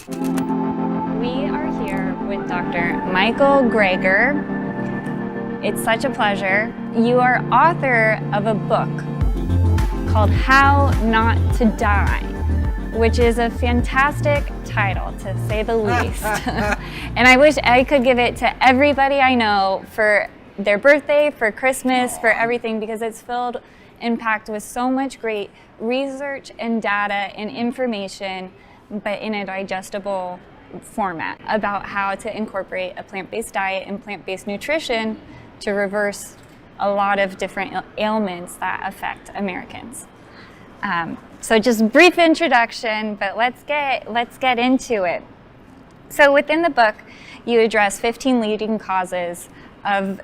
We are here with Dr. Michael Greger. It's such a pleasure. You are author of a book called How Not to Die, which is a fantastic title, to say the least. And I wish I could give it to everybody I know for their birthday, for Christmas, for everything, because it's filled and packed with so much great research and data and information, but in a digestible format about how to incorporate a plant-based diet and plant-based nutrition to reverse a lot of different ailments that affect Americans. So just brief introduction, but let's get into it. So within the book, you address 15 leading causes of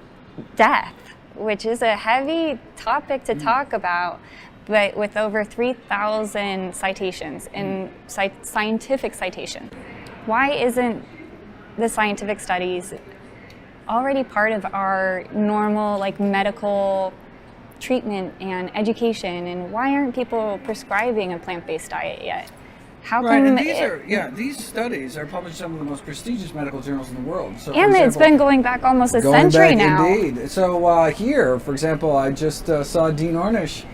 death, which is a heavy topic to talk about, but with over 3,000 citations in scientific citation. Why isn't the scientific studies already part of our normal medical treatment and education, and why aren't people prescribing a plant-based diet yet? How come these studies are published in some of the most prestigious medical journals in the world. So, and it's been going back almost a century now. Indeed. So here, for example, I just saw Dean Ornish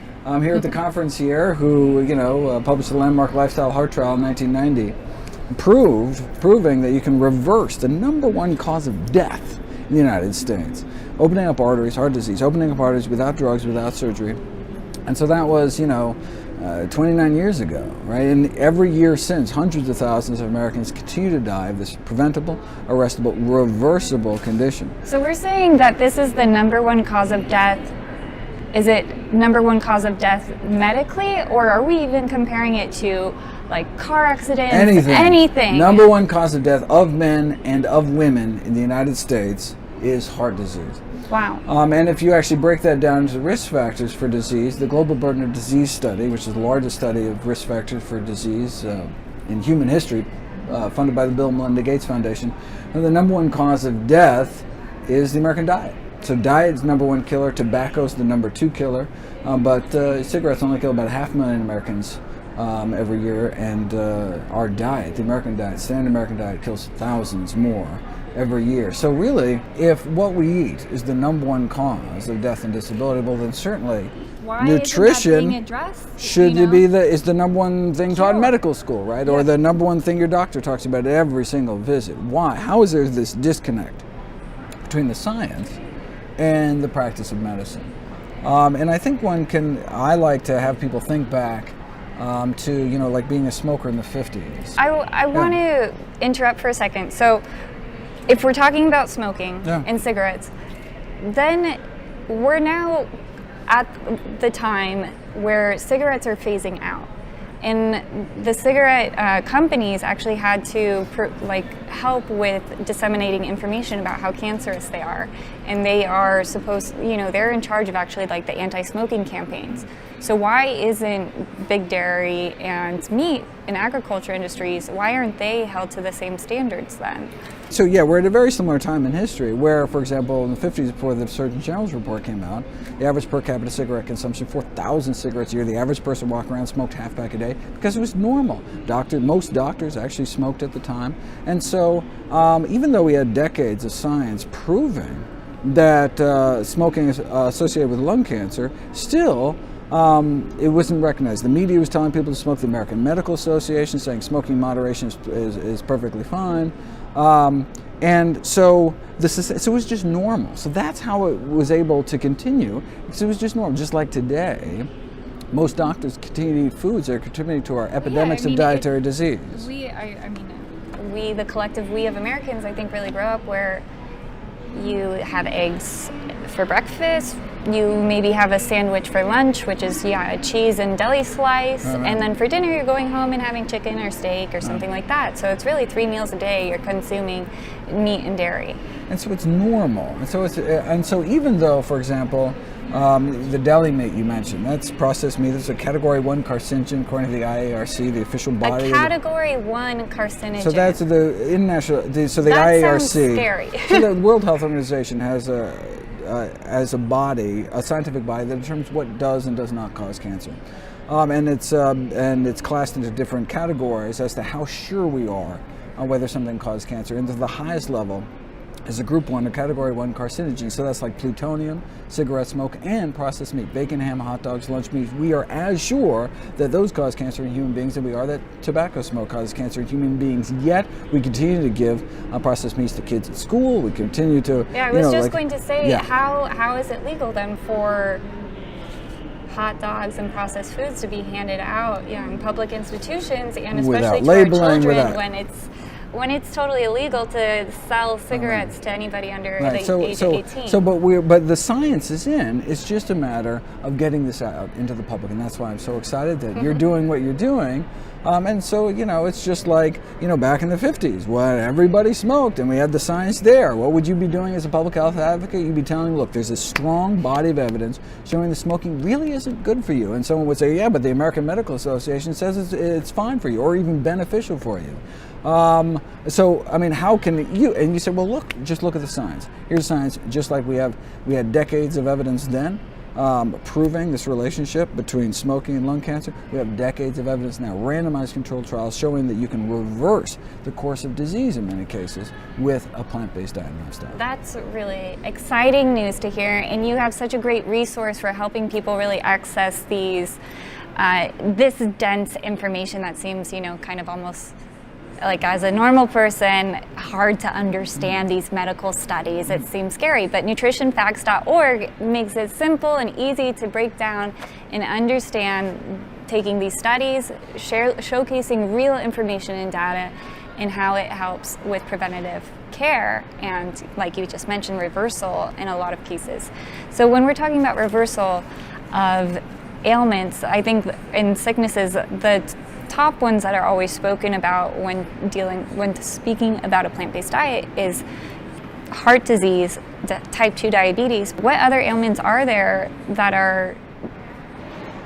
here at the conference here, who published the landmark Lifestyle Heart Trial in 1990, proving that you can reverse the number one cause of death in the United States, opening up arteries, heart disease, opening up arteries without drugs, without surgery. And so that was 29 years ago, right? And every year since, hundreds of thousands of Americans continue to die of this preventable, arrestable, reversible condition. So we're saying that this is the number one cause of death. Is it number one cause of death medically, or are we even comparing it to car accidents? Anything. Number one cause of death of men and of women in the United States is heart disease. Wow. And if you actually break that down into risk factors for disease, the Global Burden of Disease Study, which is the largest study of risk factors for disease in human history, funded by the Bill and Melinda Gates Foundation, the number one cause of death is the American diet. So diet is number one killer, tobacco is the number two killer, but cigarettes only kill about 500,000 Americans every year, and our diet, the American diet, standard American diet, kills thousands more every year. So really, if what we eat is the number one cause of death and disability, well then certainly nutrition is the number one thing taught in medical school, right? Yeah. Or the number one thing your doctor talks about at every single visit. Why? How is there this disconnect between the science and the practice of medicine? And I think I like to have people think back to being a smoker in the 50s. I want to interrupt for a second. So if we're talking about smoking and cigarettes, then we're now at the time where cigarettes are phasing out. And the cigarette companies actually had to help with disseminating information about how cancerous they are. And they are they're in charge of actually the anti-smoking campaigns. So why isn't big dairy and meat and agriculture industries, why aren't they held to the same standards then? So we're at a very similar time in history where, for example, in the 50s, before the Surgeon General's report came out, the average per capita cigarette consumption, 4,000 cigarettes a year. The average person walking around smoked half pack a day because it was normal. Most doctors actually smoked at the time. And so even though we had decades of science proving that smoking is associated with lung cancer, still it wasn't recognized. The media was telling people to smoke. The American Medical Association saying smoking moderation is perfectly fine. And so it was just normal. So that's how it was able to continue, because it was just normal. Just like today, most doctors continue to eat foods that are contributing to our epidemics of dietary disease. We, the collective we of Americans, I think really grow up where you have eggs for breakfast, you maybe have a sandwich for lunch, which is a cheese and deli slice, and then for dinner you're going home and having chicken or steak or something like that. So it's really 3 meals a day you're consuming meat and dairy. And so it's normal. And so even though, for example, the deli meat you mentioned, that's processed meat. It's a Category 1 carcinogen according to the IARC, the official body. A Category 1 carcinogen. So that's the international. So the that IARC. Sounds scary. So the World Health Organization has as a body, a scientific body that determines what does and does not cause cancer. And it's classed into different categories as to how sure we are whether something caused cancer. And to the highest level is a group 1 or category 1 carcinogen. So that's like plutonium, cigarette smoke, and processed meat. Bacon, ham, hot dogs, lunch meat. We are as sure that those cause cancer in human beings than we are that tobacco smoke causes cancer in human beings. Yet we continue to give processed meats to kids at school. We continue to. Yeah, I was just going to say, how is it legal then for hot dogs and processed foods to be handed out in public institutions, and especially to our children when it's totally illegal to sell cigarettes to anybody under the age of 18. But the science is in. It's just a matter of getting this out into the public, and that's why I'm so excited that you're doing what you're doing. And so, it's just like, back in the 50s when everybody smoked and we had the science there. What would you be doing as a public health advocate? You'd be telling, look, there's a strong body of evidence showing that smoking really isn't good for you. And someone would say, yeah, but the American Medical Association says it's fine for you or even beneficial for you. How can you, and you said, well, just look at the science. Here's science, just like we had decades of evidence then, proving this relationship between smoking and lung cancer. We have decades of evidence now, randomized controlled trials showing that you can reverse the course of disease in many cases with a plant-based diet and lifestyle. That's really exciting news to hear, and you have such a great resource for helping people really access these, this dense information that seems, kind of almost like as a normal person, hard to understand these medical studies. It seems scary, but nutritionfacts.org makes it simple and easy to break down and understand, taking these studies, showcasing real information and data, and how it helps with preventative care and, like you just mentioned, reversal in a lot of cases. So when we're talking about reversal of ailments, I think in sicknesses, the top ones that are always spoken about when speaking about a plant-based diet is heart disease, type 2 diabetes. What other ailments are there that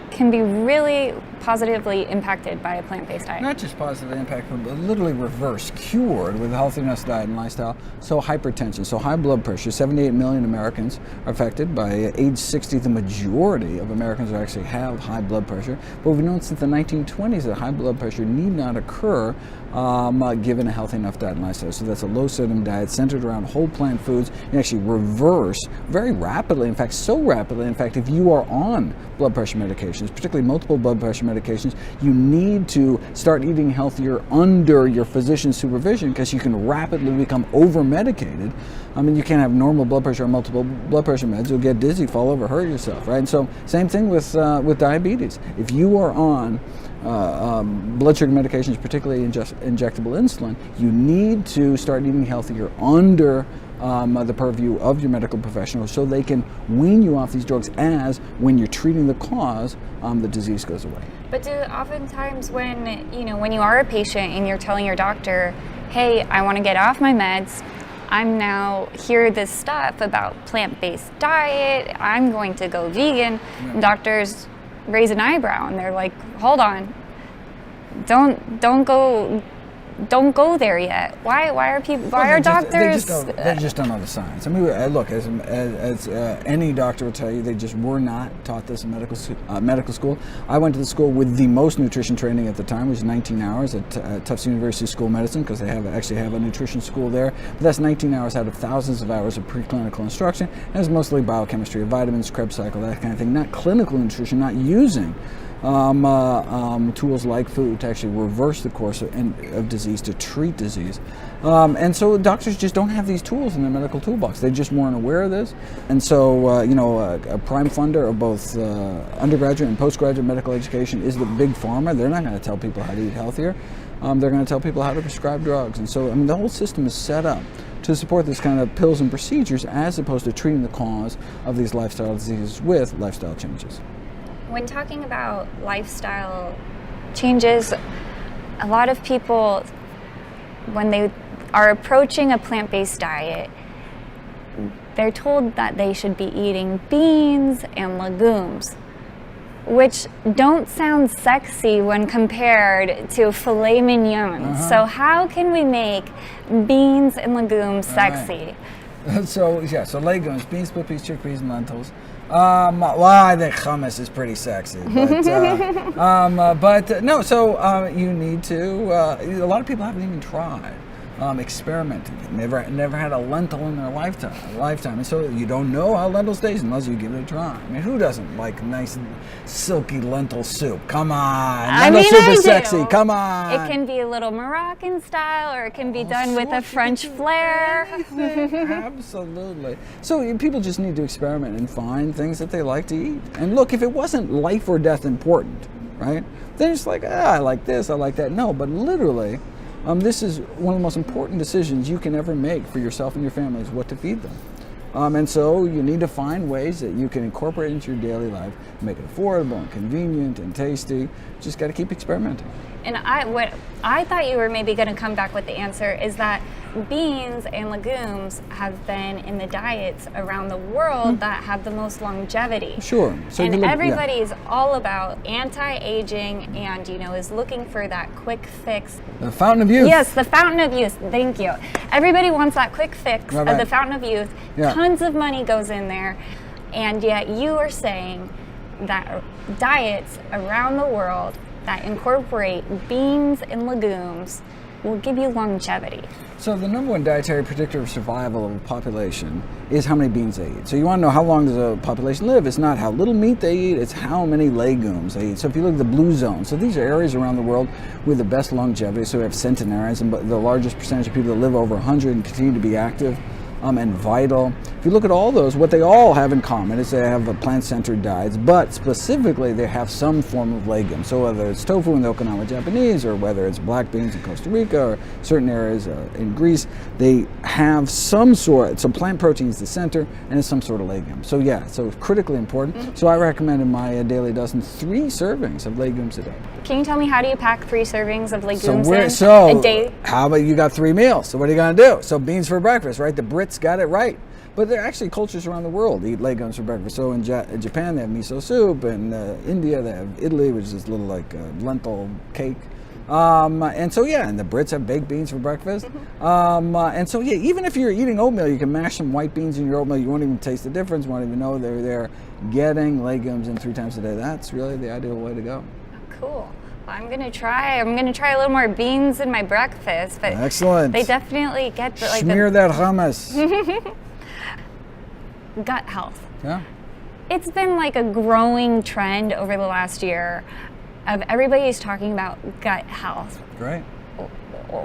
can be really positively impacted by a plant-based diet? Not just positively impacted, but literally reversed, cured with a healthiness diet and lifestyle. So hypertension, so high blood pressure. 78 million Americans are affected. By age 60, the majority of Americans actually have high blood pressure. But we've known since the 1920s that high blood pressure need not occur given a healthy enough diet and lifestyle. So that's a low sodium diet centered around whole plant foods. You actually reverse very rapidly, in fact, so rapidly. In fact, if you are on blood pressure medications, particularly multiple blood pressure medications, you need to start eating healthier under your physician's supervision because you can rapidly become over-medicated. You can't have normal blood pressure or multiple blood pressure meds. You'll get dizzy, fall over, hurt yourself, right? And so same thing with diabetes. If you are on blood sugar medications, particularly injectable insulin, you need to start eating healthier under the purview of your medical professional so they can wean you off these drugs as when you're treating the cause, the disease goes away. But do oftentimes when you are a patient and you're telling your doctor, hey, I want to get off my meds, I'm now hear this stuff about plant-based diet, I'm going to go vegan, doctors raise an eyebrow and they're like, hold on, don't go there yet. Why are doctors? They just don't know the science. Look, as any doctor will tell you, they just were not taught this in medical school. I went to the school with the most nutrition training at the time, which was 19 hours at Tufts University School of Medicine, because they actually have a nutrition school there. But that's 19 hours out of thousands of hours of preclinical instruction. And it's mostly biochemistry of vitamins, Krebs cycle, that kind of thing. Not clinical nutrition, not using tools like food to actually reverse the course of disease, to treat disease. And so doctors just don't have these tools in their medical toolbox. They just weren't aware of this. And so, a prime funder of both undergraduate and postgraduate medical education is the big pharma. They're not going to tell people how to eat healthier. They're going to tell people how to prescribe drugs. And so, the whole system is set up to support this kind of pills and procedures as opposed to treating the cause of these lifestyle diseases with lifestyle changes. When talking about lifestyle changes, a lot of people, when they are approaching a plant-based diet, they're told that they should be eating beans and legumes, which don't sound sexy when compared to filet mignon. So how can we make beans and legumes sexy? So legumes, beans, split peas, chickpeas, and lentils. Well, I think hummus is pretty sexy, but no. So you need to. A lot of people haven't even tried experimenting. Never had a lentil in their lifetime, and so you don't know how lentils taste unless you give it a try. I mean, who doesn't like nice, silky lentil soup? Come on, lentil soup is sexy. Come on. It can be a little Moroccan style, or it can be done with a French flair. Absolutely. So people just need to experiment and find things that they like to eat. And look, if it wasn't life or death important, right? Then it's like, I like this, I like that. No, but literally, this is one of the most important decisions you can ever make for yourself and your family is what to feed them. And so you need to find ways that you can incorporate into your daily life, make it affordable and convenient and tasty. Just got to keep experimenting. And what I thought you were maybe going to come back with the answer is that beans and legumes have been in the diets around the world that have the most longevity. Sure. So and everybody's all about anti-aging and, is looking for that quick fix. The fountain of youth. Yes, the fountain of youth. Thank you. Everybody wants that quick fix of the fountain of youth. Yeah. Tons of money goes in there. And yet you are saying that diets around the world that incorporate beans and legumes will give you longevity. So the number one dietary predictor of survival of a population is how many beans they eat. So you want to know how long does a population live? It's not how little meat they eat, it's how many legumes they eat. So if you look at the blue zone, so these are areas around the world with the best longevity. So we have centenarians and the largest percentage of people that live over 100 and continue to be active and vital. If you look at all those, what they all have in common is they have a plant-centered diets, but specifically they have some form of legume. So whether it's tofu in the Okinawa Japanese, or whether it's black beans in Costa Rica, or certain areas in Greece, they have some sort, so plant protein is the center, and it's some sort of legume. So yeah, so it's critically important. Mm-hmm. So I recommend in my daily dozen 3 servings of legumes a day. Can you tell me, how do you pack 3 servings of legumes in a day? How about you got 3 meals? So what are you going to do? So beans for breakfast, right? The Brits got it right. But there are actually cultures around the world that eat legumes for breakfast. So in Japan, they have miso soup. In India, they have idli, which is this little lentil cake. And so, yeah, and the Brits have baked beans for breakfast. And so, yeah, even if you're eating oatmeal, you can mash some white beans in your oatmeal. You won't even taste the difference. You won't even know they're there. Getting legumes in 3 times a day, that's really the ideal way to go. Cool. Well, I'm gonna try a little more beans in my breakfast. But excellent. They definitely get the smear that hummus. Gut health. Yeah. It's been like a growing trend over the last year of everybody's talking about gut health. Great.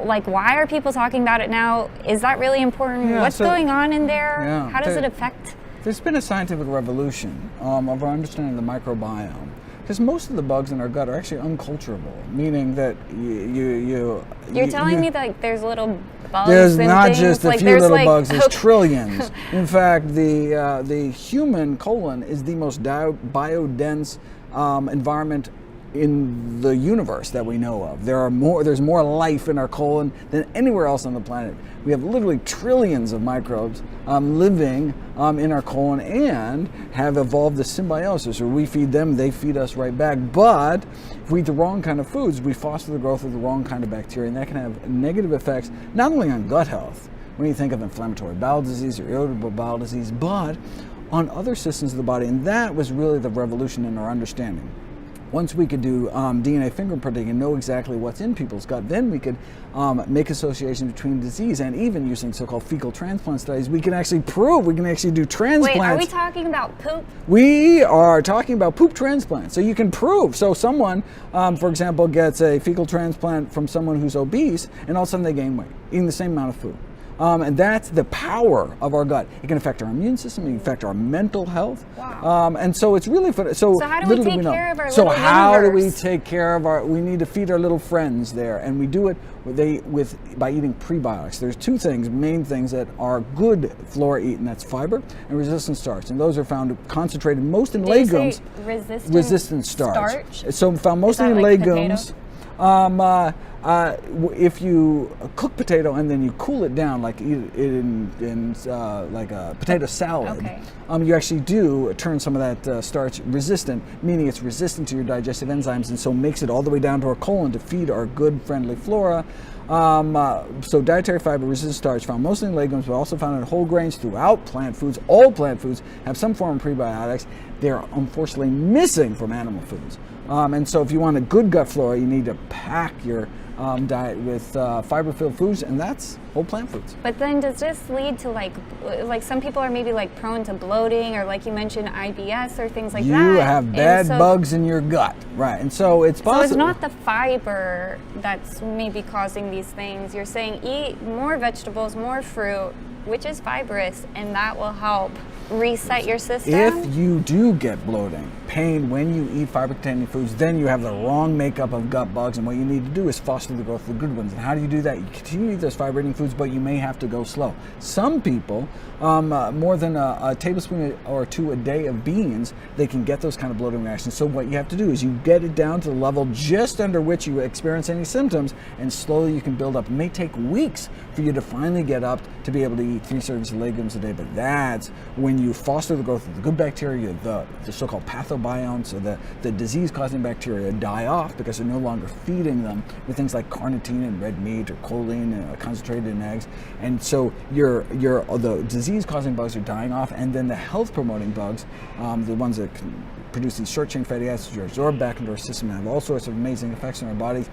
Like, why are people talking about it now? Is that really important? Yeah, What's going on in there? Yeah, how does it affect? There's been a scientific revolution of our understanding of the microbiome. Because most of the bugs in our gut are actually unculturable, meaning that You're telling me that there's little bugs. There's not things? just a few little bugs. There's trillions. In fact, the human colon is the most biodense environment in the universe that we know of. There's more life in our colon than anywhere else on the planet. We have literally trillions of microbes living in our colon and have evolved the symbiosis, where we feed them, they feed us right back. But if we eat the wrong kind of foods, we foster the growth of the wrong kind of bacteria, and that can have negative effects not only on gut health, when you think of inflammatory bowel disease or irritable bowel disease, but on other systems of the body. And that was really the revolution in our understanding. Once we could do DNA fingerprinting and know exactly what's in people's gut, then we could make associations between disease, and even using so-called fecal transplant studies, we can actually do transplants. Wait, are we talking about poop? We are talking about poop transplants. So you can prove. So someone, for example, gets a fecal transplant from someone who's obese, and all of a sudden they gain weight, eating the same amount of food. And that's the power of our gut. It can affect our immune system. It can affect our mental health. Wow. And so it's really fun. So how do we take care of our little universe? So how do we take care of we need to feed our little friends there. And we do it by eating prebiotics. There's 2 main things that are good flora eat, and that's fiber and resistant starch. And those are found concentrated most in legumes. Resistant starch. So found mostly in like legumes. If you cook potato and then you cool it down, like eat it in like a potato salad, Okay. You actually do turn some of that starch resistant, meaning it's resistant to your digestive enzymes, and so makes it all the way down to our colon to feed our good, friendly flora. So dietary fiber resistant starch found mostly in legumes, but also found in whole grains throughout plant foods. All plant foods have some form of prebiotics. They're unfortunately missing from animal foods. And so if you want a good gut flora, you need to pack your diet with fiber-filled foods, and that's whole plant foods. But then does this lead to like some people are maybe like prone to bloating, or like you mentioned IBS or things like that? You have And bad so- bugs in your gut, right? And so it's possible. So it's not the fiber that's maybe causing these things. You're saying eat more vegetables, more fruit, which is fibrous, and that will help reset your system? If you do get bloating, pain when you eat fiber-containing foods, then you have the wrong makeup of gut bugs, and what you need to do is foster the growth of the good ones. And how do you do that? You continue to eat those fiber-eating foods, but you may have to go slow. Some people, more than a tablespoon or two a day of beans, they can get those kind of bloating reactions. So what you have to do is you get it down to the level just under which you experience any symptoms, and slowly you can build up. It may take weeks for you to finally get up to be able to eat 3 servings of legumes a day, but that's when you foster the growth of the good bacteria, the so-called pathobionts, so the disease-causing bacteria die off because they're no longer feeding them with things like carnitine in red meat or choline concentrated in eggs, and so the disease-causing bugs are dying off, and then the health-promoting bugs, the ones that can produce these short-chain fatty acids, are absorbed back into our system and have all sorts of amazing effects on our bodies.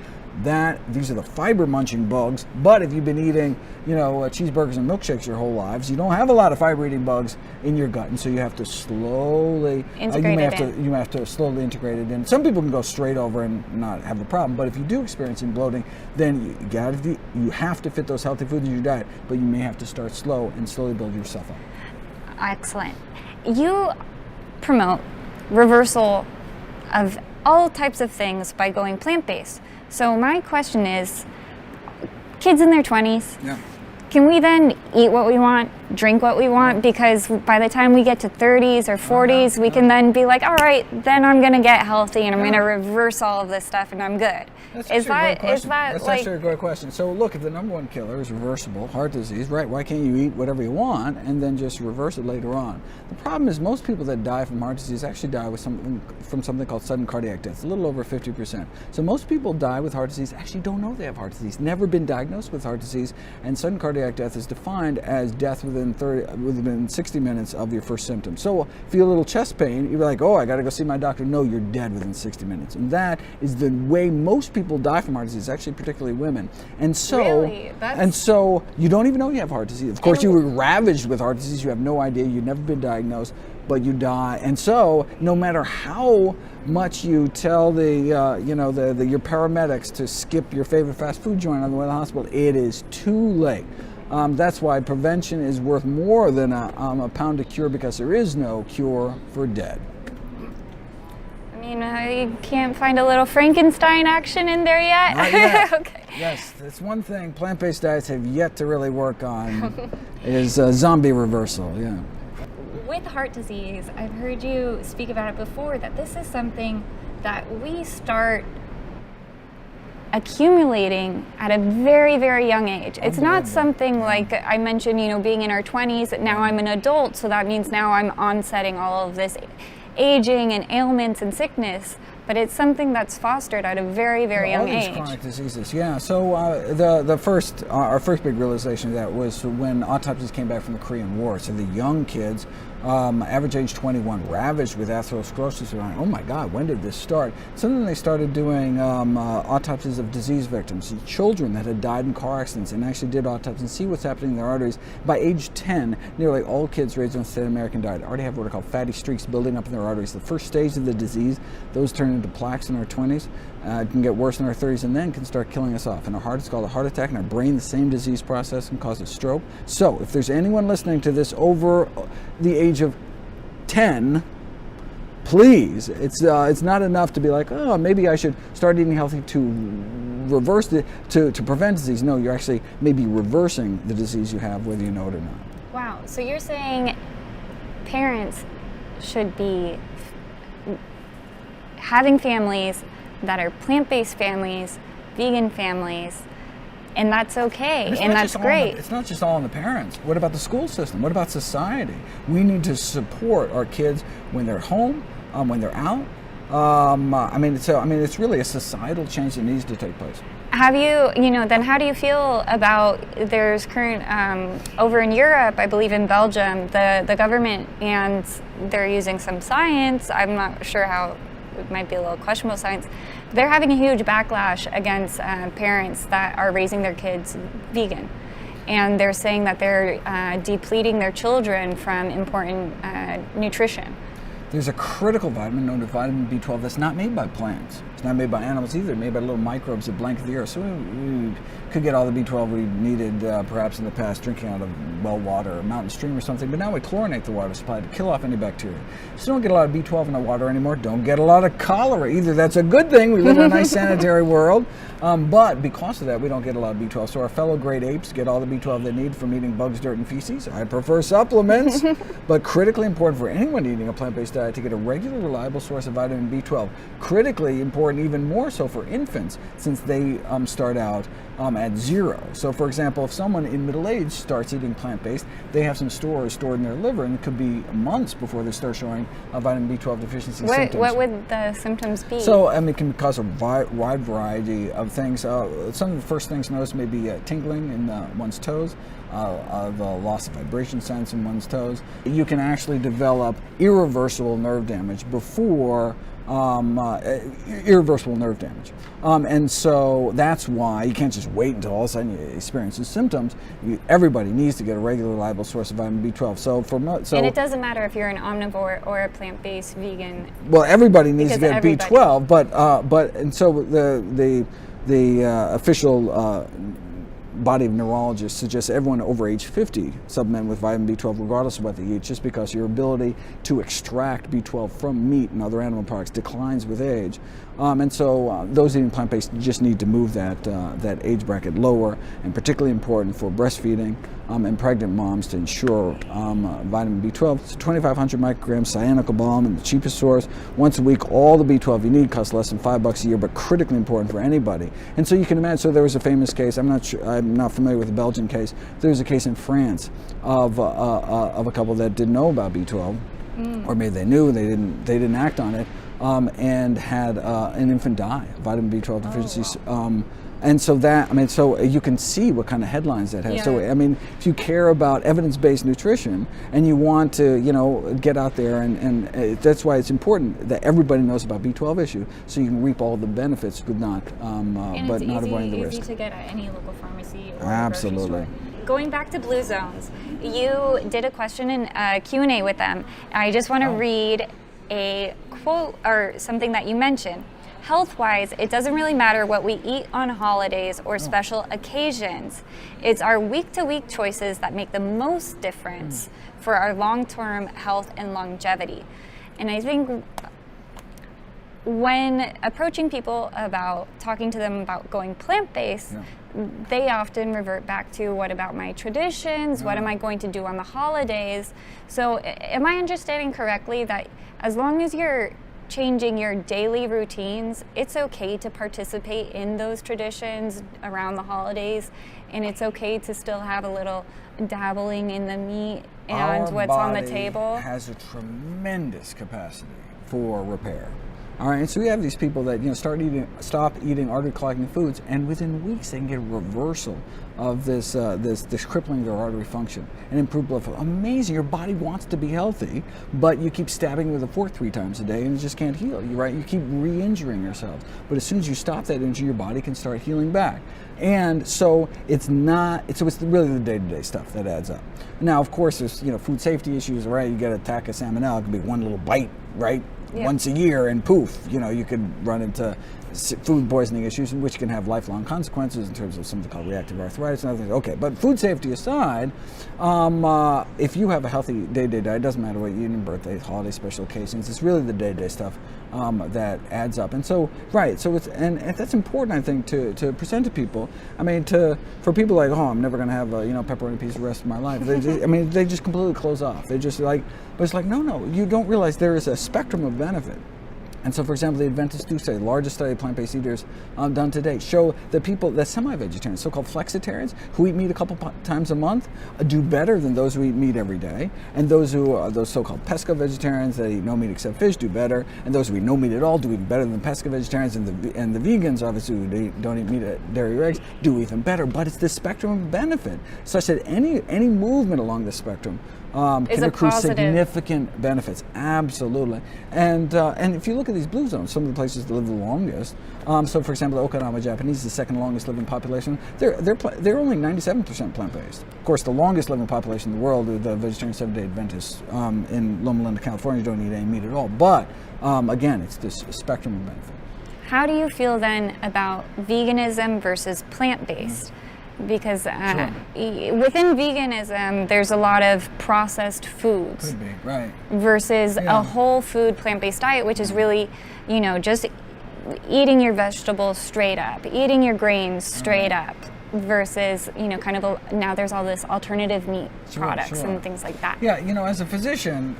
These are the fiber-munching bugs. But if you've been eating, cheeseburgers and milkshakes your whole lives, you don't have a lot of fiber-eating bugs in your gut, and so you have to slowly Integrate it in. You may have to slowly integrate it in. Some people can go straight over and not have a problem, but if you do experience bloating, then you have to fit those healthy foods in your diet. But you may have to start slow and slowly build yourself up. Excellent. You promote reversal of all types of things by going plant-based. So my question is, kids in their 20s, Yeah. can we then eat what we want, drink what we want? Because by the time we get to 30s or 40s, we can then be like, all right, then I'm going to get healthy and I'm going to reverse all of this stuff and I'm good. That's Is actually a great that question. That's like, actually a great question. So look, if the number one killer is reversible, heart disease, right, why can't you eat whatever you want and then just reverse it later on? The problem is most people that die from heart disease actually die from something called sudden cardiac death, a little over 50%. So most people die with heart disease actually don't know they have heart disease, never been diagnosed with heart disease, and sudden cardiac death is defined as death within 60 minutes of your first symptom. So if you feel a little chest pain, you're like, oh, I got to go see my doctor. No, you're dead within 60 minutes. And that is the way most people die from heart disease, actually particularly women. And so, Really? so you don't even know you have heart disease. Of course, you were ravaged with heart disease. You have no idea. You've never been diagnosed, but you die. And so no matter how much you tell your paramedics to skip your favorite fast food joint on the way to the hospital, it is too late. That's why prevention is worth more than a pound of cure, because there is no cure for dead. I mean, you can't find a little Frankenstein action in there yet? Not yet. Okay. Yes, that's one thing plant-based diets have yet to really work on is zombie reversal. Yeah. With heart disease, I've heard you speak about it before, that this is something that we start accumulating at a very, very young age. It's not something like I mentioned, being in our 20s, now I'm an adult, so that means now I'm onsetting all of this aging and ailments and sickness, but it's something that's fostered at a very, very young all these age. chronic diseases, yeah. So our first big realization of that was when autopsies came back from the Korean War. So the young kids, average age 21, ravaged with atherosclerosis. We're like, oh my God, when did this start? So then they started doing autopsies of disease victims, children that had died in car accidents, and actually did autopsies and see what's happening in their arteries. By age 10, nearly all kids raised on standard American diet already have what are called fatty streaks building up in their arteries. The first stage of the disease, those turn into plaques in our 20s. It can get worse in our 30s and then can start killing us off. In our heart, it's called a heart attack. In our brain, the same disease process can cause a stroke. So if there's anyone listening to this over the age of 10, please, it's not enough to be like, oh, maybe I should start eating healthy to reverse to prevent disease. No, you're actually maybe reversing the disease you have, whether you know it or not. Wow, so you're saying parents should be having families that are plant-based families vegan families, and that's okay, It's and not that's just great. it's not just all on the parents. What about the school system? What about society? We need to support our kids when they're home, when they're out. It's really a societal change that needs to take place. Have you, then how do you feel about there's current, over in Europe, I believe in Belgium, the government, and they're using some science, I'm not sure how, it might be a little questionable science, they're having a huge backlash against parents that are raising their kids vegan. And they're saying that they're depleting their children from important nutrition. There's a critical vitamin known as vitamin B12 that's not made by plants. It's not made by animals either. It's made by little microbes that blanket the earth. So we could get all the B12 we needed perhaps in the past drinking out of well water or mountain stream or something, but now we chlorinate the water supply to kill off any bacteria. So don't get a lot of B12 in the water anymore. Don't get a lot of cholera either. That's a good thing. We live in a nice sanitary world. But because of that, we don't get a lot of B12. So our fellow great apes get all the B12 they need from eating bugs, dirt, and feces. I prefer supplements, but critically important for anyone eating a plant-based diet to get a regular, reliable source of vitamin B12. Critically important, even more so for infants, since they start out at zero. So for example, if someone in middle age starts eating plant-based, they have some stores stored in their liver, and it could be months before they start showing vitamin B12 deficiency symptoms. What would the symptoms be? So it can cause a wide variety of things. Some of the first things noticed may be tingling in one's toes, the loss of vibration sense in one's toes. You can actually develop irreversible nerve damage before irreversible nerve damage. And so that's why you can't just wait until all of a sudden you experience the symptoms. Everybody needs to get a regular, reliable source of vitamin B12. And it doesn't matter if you're an omnivore or a plant-based vegan. Well, everybody needs to get everybody. B12, and so the official body of neurologists suggests everyone over age 50 supplement with vitamin B12 regardless of what they eat, just because your ability to extract B12 from meat and other animal products declines with age. And so those eating plant-based just need to move that age bracket lower, and particularly important for breastfeeding and pregnant moms to ensure vitamin B12. It's 2,500 micrograms cyanical balm, and the cheapest source. Once a week, all the B12 you need costs less than $5 a year, but critically important for anybody. And so you can imagine. So there was a famous case. I'm not familiar with the Belgian case. There was a case in France of a couple that didn't know about B12, or maybe they knew and they didn't act on it, and had an infant die of vitamin B12 deficiency. Oh, wow. And so so you can see what kind of headlines that has. Yeah. So if you care about evidence-based nutrition and you want to, get out there, and that's why it's important that everybody knows about B12 issue, so you can reap all the benefits, but not avoiding the risk. Easy to get at any local pharmacy or Absolutely. grocery store. Going back to Blue Zones, you did a question and Q&A with them. I just want to read a quote or something that you mentioned. Health-wise, it doesn't really matter what we eat on holidays or special occasions. It's our week-to-week choices that make the most difference for our long-term health and longevity. And I think when approaching people about talking to them about going plant-based, they often revert back to, what about my traditions? What am I going to do on the holidays? So am I understanding correctly that as long as you're changing your daily routines, it's okay to participate in those traditions around the holidays, and it's okay to still have a little dabbling in the meat and what's on the table? Our body has a tremendous capacity for repair. All right, and so we have these people that stop eating artery-clogging foods, and within weeks they can get a reversal of this crippling their artery function and improve blood flow. Amazing! Your body wants to be healthy, but you keep stabbing with a fork 3 times a day, and it just can't heal. You keep re-injuring yourself. But as soon as you stop that injury, your body can start healing back. And so it's really the day-to-day stuff that adds up. Now, of course, there's food safety issues, right? You get an attack of salmonella, it could be one little bite, right? Yeah. Once a year, and poof, you could run into food poisoning issues, which can have lifelong consequences in terms of something called reactive arthritis and other things. Okay, but food safety aside, if you have a healthy day-to-day diet, it doesn't matter what you eat in birthdays, holidays, special occasions, it's really the day-to-day stuff that adds up. And so, and that's important, I think, to present to people. For people like, I'm never going to have a pepperoni pizza the rest of my life. They just completely close off. They just but it's like, no, you don't realize there is a spectrum of benefit. And so, for example, the Adventist do study, the largest study of plant-based eaters done to date, show that people, that semi-vegetarians, so-called flexitarians, who eat meat a couple times a month, do better than those who eat meat every day. And those who are those so-called pesco-vegetarians that eat no meat except fish do better. And those who eat no meat at all do even better than pesco-vegetarians. And the vegans, obviously, who don't eat meat, dairy, or eggs, do even better. But it's the spectrum of benefit, such that any movement along the spectrum can accrue significant benefits. Absolutely. And if you look at these blue zones, some of the places that live the longest, so for example, the Okinawa Japanese, the second longest living population, they're only 97% plant-based. Of course, the longest living population in the world are the vegetarian Seventh-day Adventists in Loma Linda, California, don't eat any meat at all. But again, it's this spectrum of benefit. How do you feel then about veganism versus plant-based? Because within veganism, there's a lot of processed foods. Could be, right. Versus a whole food plant-based diet, which is really, just eating your vegetables straight up, eating your grains straight up, versus, now there's all this alternative meat products and things like that. Yeah, as a physician,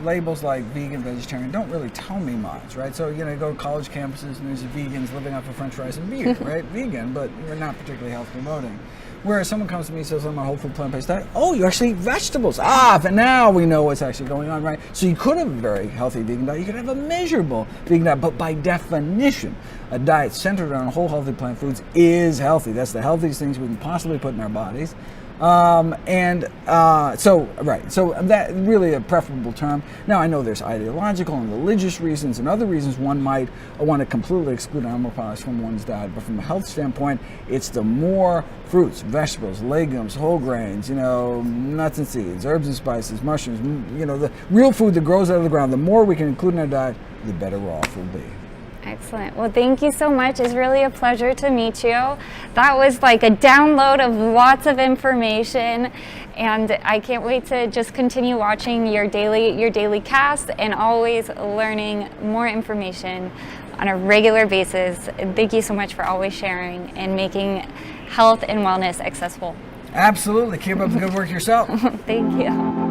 labels like vegan, vegetarian don't really tell me much, right? So, you go to college campuses and there's vegans living off of french fries and beer, right? Vegan, but you're not particularly health promoting. Whereas someone comes to me and says, I'm on a whole food plant-based diet. Oh, you actually eat vegetables. But now we know what's actually going on, right? So you could have a very healthy vegan diet. You could have a miserable vegan diet. But by definition, a diet centered on whole healthy plant foods is healthy. That's the healthiest things we can possibly put in our bodies. So that really a preferable term. Now, I know there's ideological and religious reasons and other reasons one might want to completely exclude animal products from one's diet, but from a health standpoint, it's the more fruits, vegetables, legumes, whole grains, nuts and seeds, herbs and spices, mushrooms, the real food that grows out of the ground, the more we can include in our diet, the better off we'll be. Excellent. Well, thank you so much. It's really a pleasure to meet you. That was like a download of lots of information, and I can't wait to just continue watching your daily cast and always learning more information on a regular basis. And thank you so much for always sharing and making health and wellness accessible. Absolutely. Keep up the good work yourself. Thank you.